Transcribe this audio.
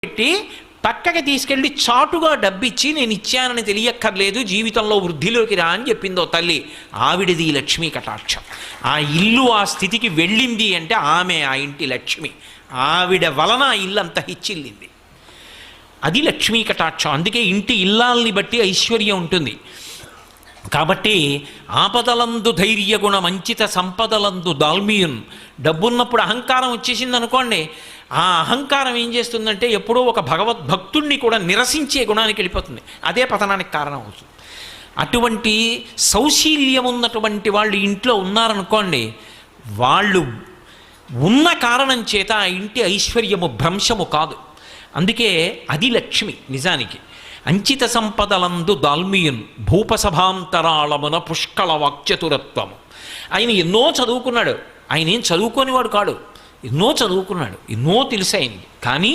పెట్టి పక్కకి తీసుకెళ్ళి చాటుగా డబ్బిచ్చి నేను ఇచ్చానని తెలియక్కర్లేదు, జీవితంలో వృద్ధిలోకి రా అని చెప్పిందో తల్లి. ఆవిడది లక్ష్మీ కటాక్షం. ఆ ఇల్లు ఆ స్థితికి వెళ్ళింది అంటే ఆమె ఆ ఇంటి లక్ష్మి. ఆవిడ వలన ఆ ఇల్లు అంత హిచ్చిల్లింది. అది లక్ష్మీ కటాక్షం. అందుకే ఇంటి ఇల్లాల్ని బట్టి ఐశ్వర్యం ఉంటుంది. కాబట్టి ఆపదలందు ధైర్యగుణ మంచిత సంపదలందు దాల్మీయున్. డబ్బున్నప్పుడు అహంకారం వచ్చేసింది అనుకోండి, ఆ అహంకారం ఏం చేస్తుందంటే ఎప్పుడో ఒక భగవద్భక్తుణ్ణి కూడా నిరసించే గుణానికి వెళ్ళిపోతుంది. అదే పతనానికి కారణం అవుతుంది. అటువంటి సౌశీల్యం ఉన్నటువంటి వాళ్ళు ఇంట్లో ఉన్నారనుకోండి, వాళ్ళు ఉన్న కారణం చేత ఆ ఇంటి ఐశ్వర్యము భ్రంశము కాదు. అందుకే అది లక్ష్మి నిజానికి. అంచిత సంపదలందు దాల్మీయున్ భూపసభాంతరాళమున పుష్కళ వాక్చతురత్వము. ఆయన ఎన్నో చదువుకున్నాడు. ఆయన ఏం చదువుకోనివాడు కాడు, ఎన్నో చదువుకున్నాడు, ఎన్నో తెలిసి ఆయనకి. కానీ